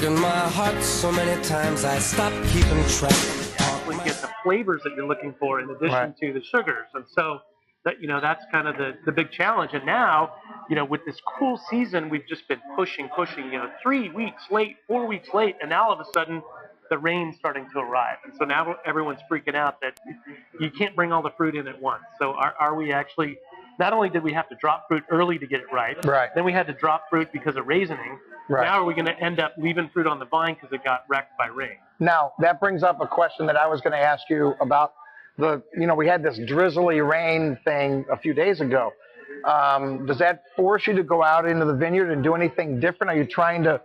broken my heart so many times I stopped keeping track. You get the flavors that you're looking for in addition to the sugars, and so that that's kind of the big challenge. And now, with this cool season, we've just been pushing. 3 weeks late, 4 weeks late, and now all of a sudden the rain's starting to arrive, and so now everyone's freaking out that you can't bring all the fruit in at once. So are we actually? Not only did we have to drop fruit early to get it right, then we had to drop fruit because of raisioning. Now are we going to end up leaving fruit on the vine because it got wrecked by rain? Now, that brings up a question that I was going to ask you about we had this drizzly rain thing a few days ago. Does that force you to go out into the vineyard and do anything different? Are you trying to,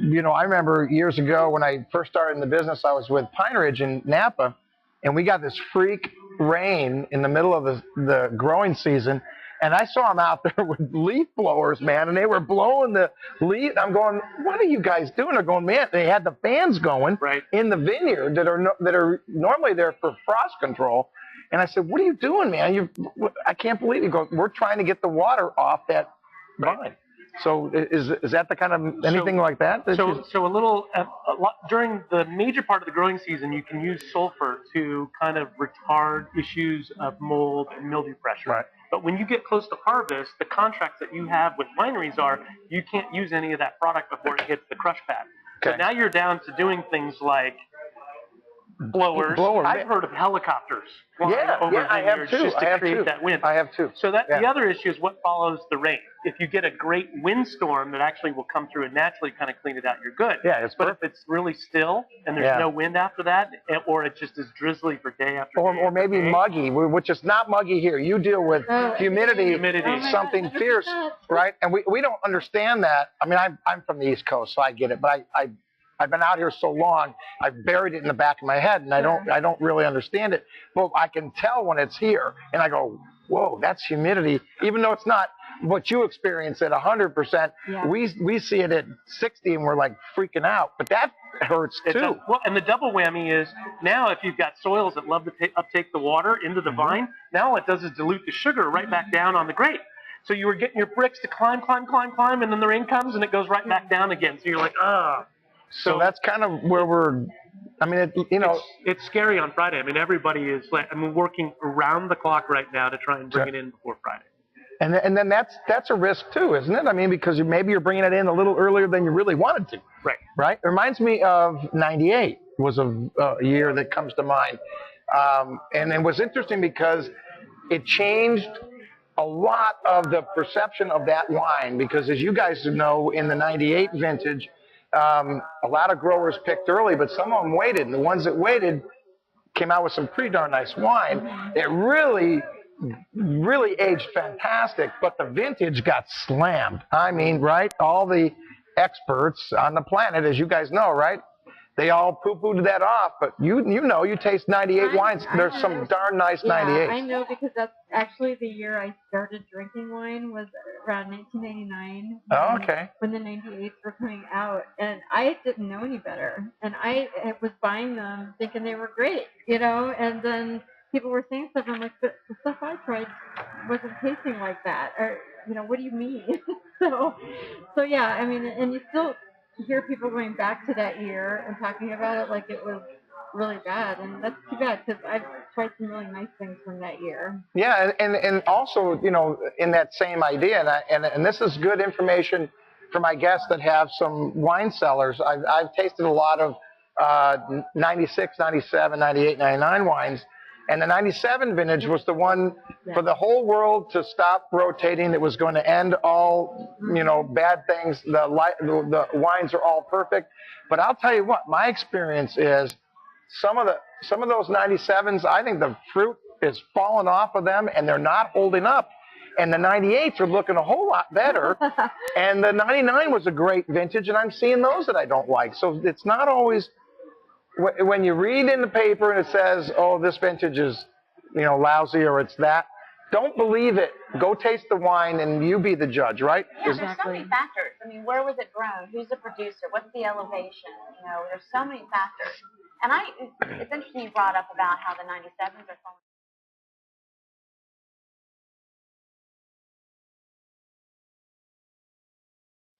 I remember years ago when I first started in the business, I was with Pine Ridge in Napa, and we got this freak rain in the middle of the growing season, and I saw them out there with leaf blowers, man, and they were blowing the leaf. I'm going, what are you guys doing? They're going, man, they had the fans going in the vineyard that are normally there for frost control. And I said, what are you doing, man? I can't believe it. He goes, we're trying to get the water off that vine. So is that the kind of anything like that? So a lot during the major part of the growing season, you can use sulfur to kind of retard issues of mold and mildew pressure. But when you get close to harvest, the contracts that you have with wineries are you can't use any of that product before it hits the crush pad. So now you're down to doing things like blowers. I've heard of helicopters flying over vineyards just to create that wind. I have too. So the other issue is what follows the rain. If you get a great windstorm that actually will come through and naturally kind of clean it out, you're good. But if it's really still and there's no wind after that, or it just is drizzly for day after day, or maybe muggy, which is not muggy here. You deal with humidity, something fierce, right? And we don't understand that. I mean, I'm from the East Coast, so I get it. But I've been out here so long, I've buried it in the back of my head, and I don't really understand it. But I can tell when it's here, and I go, whoa, that's humidity. Even though it's not what you experience at 100%, we see it at 60, and we're like freaking out. But that hurts too. And the double whammy is now if you've got soils that love to uptake the water into the vine, now all it does is dilute the sugar right back down on the grape. So you were getting your bricks to climb, and then the rain comes and it goes right back down again. So you're like, ah. So that's kind of where we're. I mean, it's scary on Friday. I mean, everybody is working around the clock right now to try and bring it in before Friday. And then that's a risk too, isn't it? I mean, because maybe you're bringing it in a little earlier than you really wanted to. Right. It reminds me of '98 was a year that comes to mind, and it was interesting because it changed a lot of the perception of that wine. Because as you guys know, in the '98 vintage. A lot of growers picked early, but some of them waited, and the ones that waited came out with some pretty darn nice wine. It really aged fantastic, but the vintage got slammed. I mean, all the experts on the planet, as you guys know, they all poo-pooed that off, but you taste '98 wines. There's some darn nice '98. I know, because that's actually the year I started drinking wine, was around 1999. When the '98s were coming out, and I didn't know any better, and I was buying them thinking they were great, and then people were saying stuff, and I'm like, but the stuff I tried wasn't tasting like that, or what do you mean? so yeah, I mean, and you still hear people going back to that year and talking about it like it was really bad, and that's too bad, because I've tried some really nice things from that year. Yeah, and also, in that same idea, and this is good information for my guests that have some wine cellars. I've tasted a lot of 96, 97, 98, 99 wines, and the '97 vintage was the one for the whole world to stop rotating. It was going to end all, bad things. The wines are all perfect. But I'll tell you what, my experience is some of those '97s, I think the fruit is falling off of them, and they're not holding up. And the '98s are looking a whole lot better. And the '99 was a great vintage, and I'm seeing those that I don't like. So it's not always. When you read in the paper and it says, oh, this vintage is, lousy, or it's that, don't believe it. Go taste the wine and you be the judge, right? Yeah, there's so many factors. I mean, where was it grown? Who's the producer? What's the elevation? There's so many factors. And it's interesting you brought up about how the '97s are falling.